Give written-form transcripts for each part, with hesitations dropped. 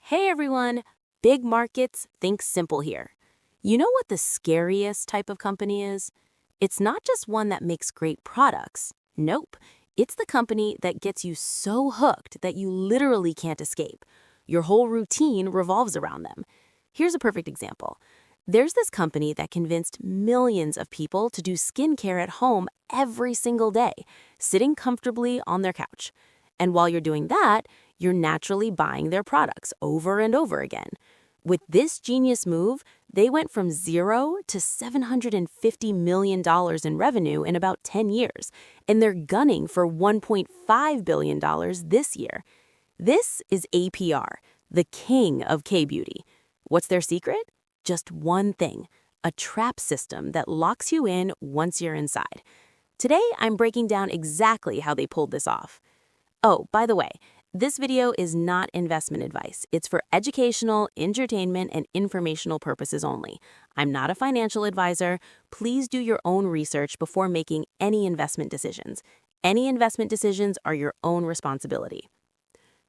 Hey everyone! Big markets, think simple here. You know what the scariest type of company is? It's not just one that makes great products. Nope. It's the company that gets you so hooked that you literally can't escape. Your whole routine revolves around them. Here's a perfect example. There's this company that convinced millions of people to do skincare at home every single day, sitting comfortably on their couch. And while you're doing that, you're naturally buying their products over and over again. With this genius move, they went from zero to $750 million in revenue in about 10 years, and they're gunning for $1.5 billion this year. This is APR, the king of K-beauty. What's their secret? Just one thing, a trap system that locks you in once you're inside. Today, I'm breaking down exactly how they pulled this off. Oh, by the way, this video is not investment advice. It's for educational, entertainment, and informational purposes only. I'm not a financial advisor. Please do your own research before making any investment decisions. Any investment decisions are your own responsibility.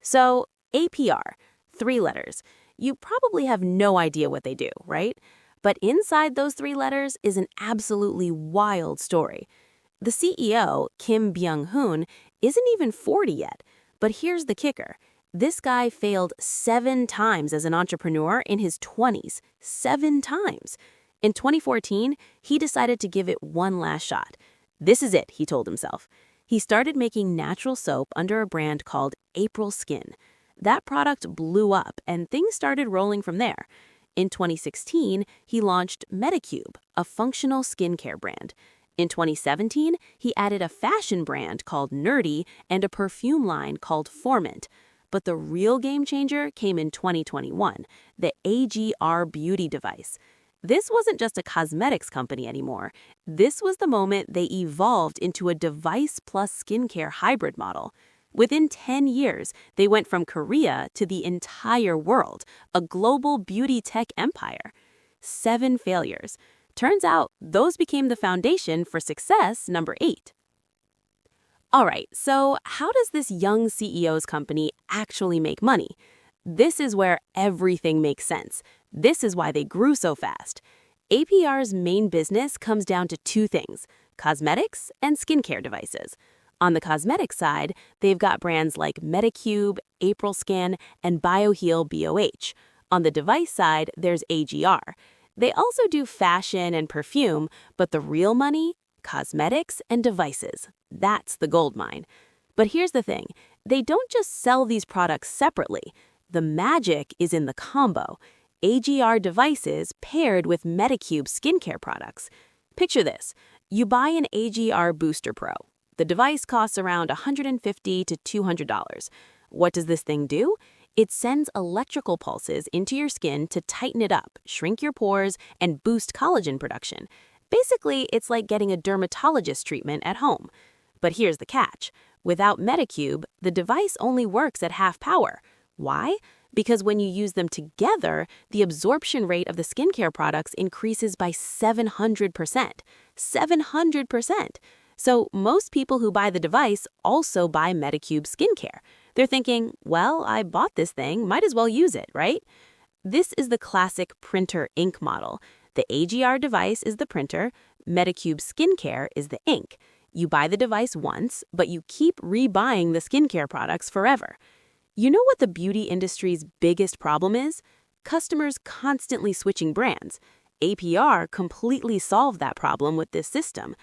So, APR, 3 letters. You probably have no idea what they do, right? But inside those 3 letters is an absolutely wild story. The CEO, Kim Byung-hun, isn't even 40 yet. But here's the kicker. This guy failed 7 times as an entrepreneur in his 20s. 7 times. In 2014, he decided to give it one last shot. This is it, he told himself. He started making natural soap under a brand called April Skin. That product blew up, and things started rolling from there. In 2016, he launched Medicube, a functional skincare brand. In 2017, he added a fashion brand called Nerdy and a perfume line called Formant. But the real game changer came in 2021, the APR beauty device. This wasn't just a cosmetics company anymore. This was the moment they evolved into a device plus skincare hybrid model. Within 10 years, they went from Korea to the entire world, a global beauty tech empire. 7 failures. Turns out, those became the foundation for success number 8. All right, so how does this young CEO's company actually make money? This is where everything makes sense. This is why they grew so fast. APR's main business comes down to 2 things, cosmetics and skincare devices. On the cosmetic side, they've got brands like Medicube, April Skin, and BioHeal BOH. On the device side, there's AGR. They also do fashion and perfume, but the real money? Cosmetics and devices. That's the gold mine. But here's the thing. They don't just sell these products separately. The magic is in the combo. AGR devices paired with Medicube skincare products. Picture this. You buy an AGR Booster Pro. The device costs around $150 to $200. What does this thing do? It sends electrical pulses into your skin to tighten it up, shrink your pores, and boost collagen production. Basically, it's like getting a dermatologist treatment at home. But here's the catch. Without Medicube, the device only works at half power. Why? Because when you use them together, the absorption rate of the skincare products increases by 700%. 700%! So most people who buy the device also buy Medicube skincare. They're thinking, well, I bought this thing, might as well use it, right? This is the classic printer ink model. The AGR device is the printer, Medicube skincare is the ink. You buy the device once, but you keep rebuying the skincare products forever. You know what the beauty industry's biggest problem is? Customers constantly switching brands. APR completely solved that problem with this system.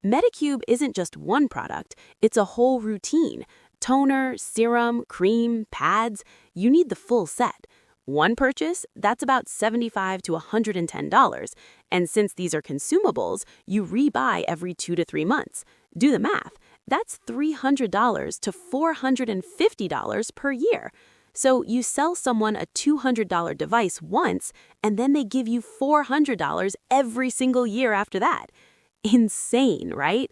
Medicube isn't just one product, it's a whole routine. Toner, serum, cream, pads, you need the full set. One purchase, that's about $75 to $110. And since these are consumables, you rebuy every 2 to 3 months. Do the math. That's $300 to $450 per year. So you sell someone a $200 device once, and then they give you $400 every single year after that. Insane, right?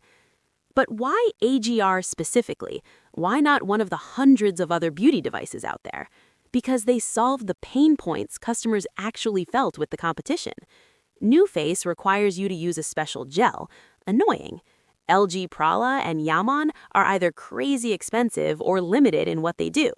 But why AGR specifically? Why not one of the hundreds of other beauty devices out there? Because they solve the pain points customers actually felt with the competition. NuFace requires you to use a special gel. Annoying. LG Prala and Yaman are either crazy expensive or limited in what they do.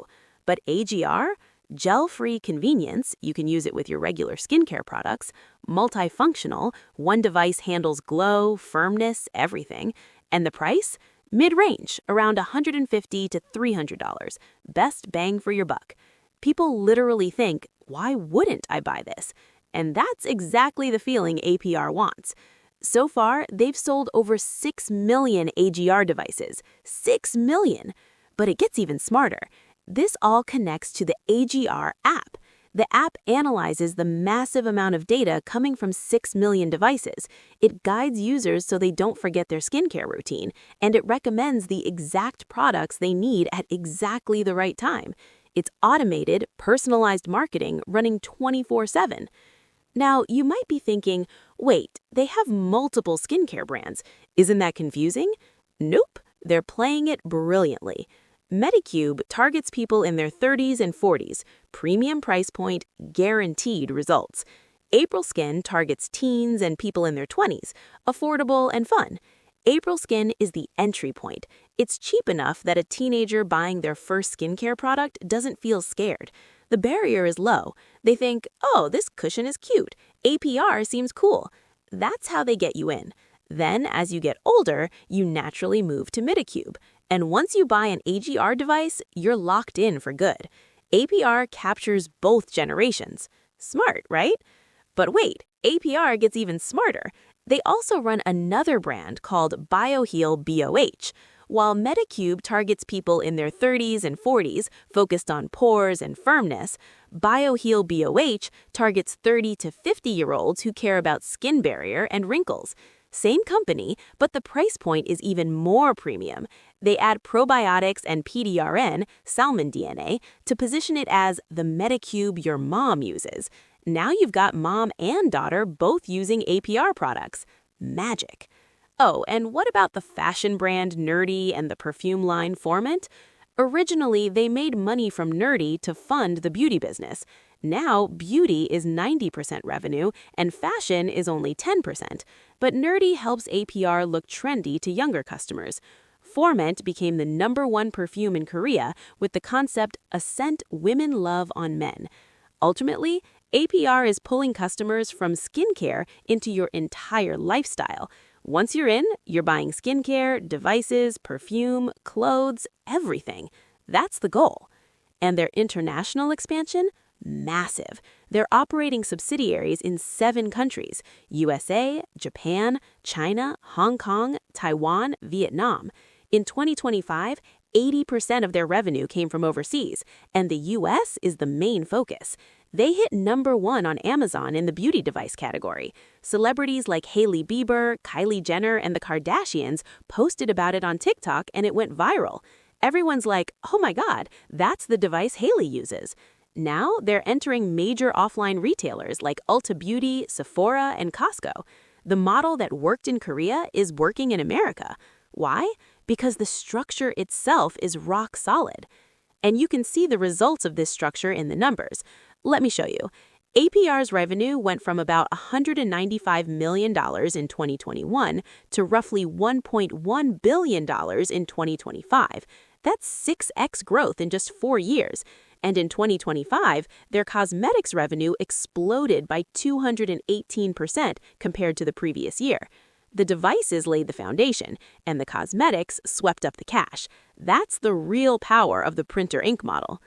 But AGR? Gel-free convenience, you can use it with your regular skincare products. Multifunctional, one device handles glow, firmness, everything. And the price? Mid-range, around $150 to $300. Best bang for your buck. People literally think, why wouldn't I buy this? And that's exactly the feeling APR wants. So far, they've sold over 6 million AGR devices. 6 million! But it gets even smarter. This all connects to the AGR app. The app analyzes the massive amount of data coming from 6 million devices. It guides users so they don't forget their skincare routine, and it recommends the exact products they need at exactly the right time. It's automated, personalized marketing running 24/7. Now, you might be thinking, wait, they have multiple skincare brands. Isn't that confusing? Nope, they're playing it brilliantly. Medicube targets people in their 30s and 40s, premium price point, guaranteed results. April Skin targets teens and people in their 20s, affordable and fun. April Skin is the entry point. It's cheap enough that a teenager buying their first skincare product doesn't feel scared. The barrier is low. They think, oh, this cushion is cute. APR seems cool. That's how they get you in. Then, as you get older, you naturally move to Medicube. And once you buy an AGR device, you're locked in for good. APR captures both generations. Smart, right? But wait, APR gets even smarter. They also run another brand called BioHeal BOH. While Medicube targets people in their 30s and 40s, focused on pores and firmness, BioHeal BOH targets 30 to 50-year-olds who care about skin barrier and wrinkles. Same company, but the price point is even more premium. They add probiotics and PDRN, salmon DNA, to position it as the Medicube your mom uses. Now you've got mom and daughter both using APR products. Magic. Oh, and what about the fashion brand Nerdy and the perfume line Formant? Originally, they made money from Nerdy to fund the beauty business. Now, beauty is 90% revenue and fashion is only 10%. But Nerdy helps APR look trendy to younger customers. Formant became the #1 perfume in Korea with the concept a scent women love on men. Ultimately, APR is pulling customers from skincare into your entire lifestyle. Once you're in, you're buying skincare, devices, perfume, clothes, everything. That's the goal. And their international expansion? Massive. They're operating subsidiaries in 7 countries: USA, Japan, China, Hong Kong, Taiwan, Vietnam. In 2025, 80% of their revenue came from overseas, and the US is the main focus. They hit #1 on Amazon in the beauty device category. Celebrities like Hailey Bieber, Kylie Jenner, and the Kardashians posted about it on TikTok, and it went viral. Everyone's like, oh my God, that's the device Hailey uses. Now they're entering major offline retailers like Ulta Beauty, Sephora, and Costco. The model that worked in Korea is working in America. Why? Because the structure itself is rock solid. And you can see the results of this structure in the numbers. Let me show you. APR's revenue went from about $195 million in 2021 to roughly $1.1 billion in 2025. That's 6x growth in just 4 years. And in 2025, their cosmetics revenue exploded by 218% compared to the previous year. The devices laid the foundation, and the cosmetics swept up the cash. That's the real power of the printer ink model.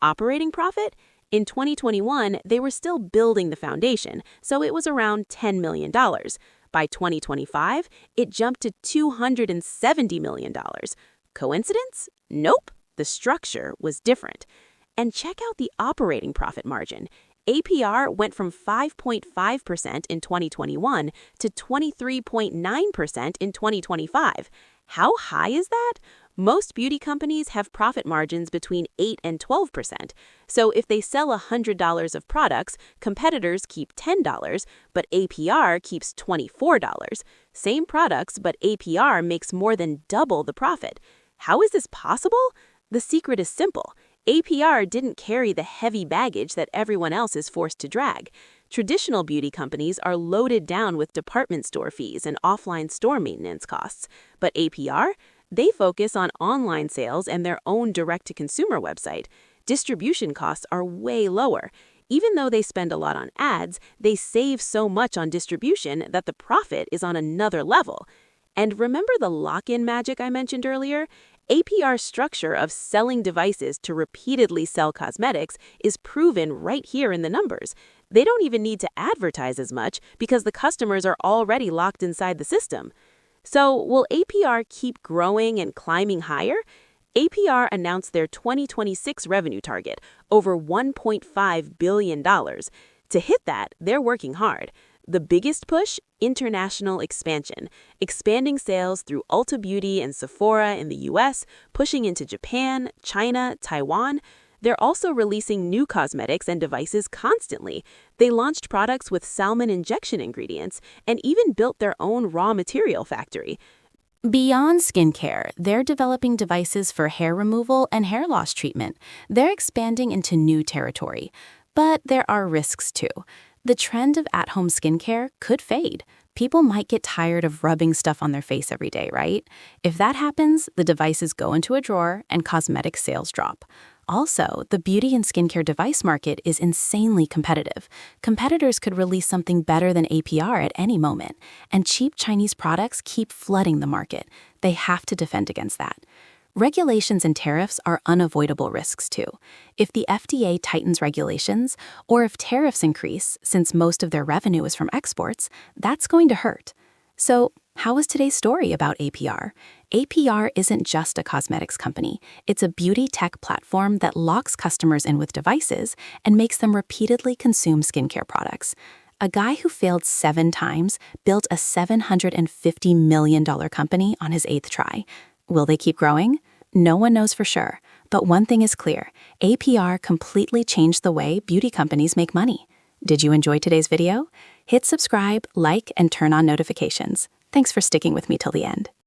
Operating profit? In 2021, they were still building the foundation, so it was around $10 million. By 2025, it jumped to $270 million. Coincidence? Nope. The structure was different. And check out the operating profit margin. APR went from 5.5% in 2021 to 23.9% in 2025. How high is that? Most beauty companies have profit margins between 8 and 12%. So if they sell $100 of products, competitors keep $10, but APR keeps $24. Same products, but APR makes more than double the profit. How is this possible? The secret is simple. APR didn't carry the heavy baggage that everyone else is forced to drag. Traditional beauty companies are loaded down with department store fees and offline store maintenance costs. But APR? They focus on online sales and their own direct-to-consumer website. distribution costs are way lower. Even though they spend a lot on ads, they save so much on distribution that the profit is on another level. And remember the lock-in magic I mentioned earlier? APR's structure of selling devices to repeatedly sell cosmetics is proven right here in the numbers. They don't even need to advertise as much because the customers are already locked inside the system. So, will APR keep growing and climbing higher? APR announced their 2026 revenue target, over $1.5 billion. To hit that, they're working hard. The biggest push? International expansion, expanding sales through Ulta Beauty and Sephora in the US, pushing into Japan, China, Taiwan. They're also releasing new cosmetics and devices constantly. They launched products with salmon injection ingredients and even built their own raw material factory. Beyond skincare, they're developing devices for hair removal and hair loss treatment. They're expanding into new territory. But there are risks too. The trend of at-home skincare could fade. People might get tired of rubbing stuff on their face every day, right? If that happens, the devices go into a drawer and cosmetic sales drop. Also, the beauty and skincare device market is insanely competitive. Competitors could release something better than APR at any moment, and cheap Chinese products keep flooding the market. They have to defend against that. Regulations and tariffs are unavoidable risks too. If the FDA tightens regulations, or if tariffs increase, since most of their revenue is from exports, that's going to hurt. So, how is today's story about APR? APR isn't just a cosmetics company. It's a beauty tech platform that locks customers in with devices and makes them repeatedly consume skincare products. A guy who failed 7 times built a $750 million company on his 8th try. Will they keep growing? No one knows for sure. But one thing is clear, APR completely changed the way beauty companies make money. Did you enjoy today's video? Hit subscribe, like, and turn on notifications. Thanks for sticking with me till the end.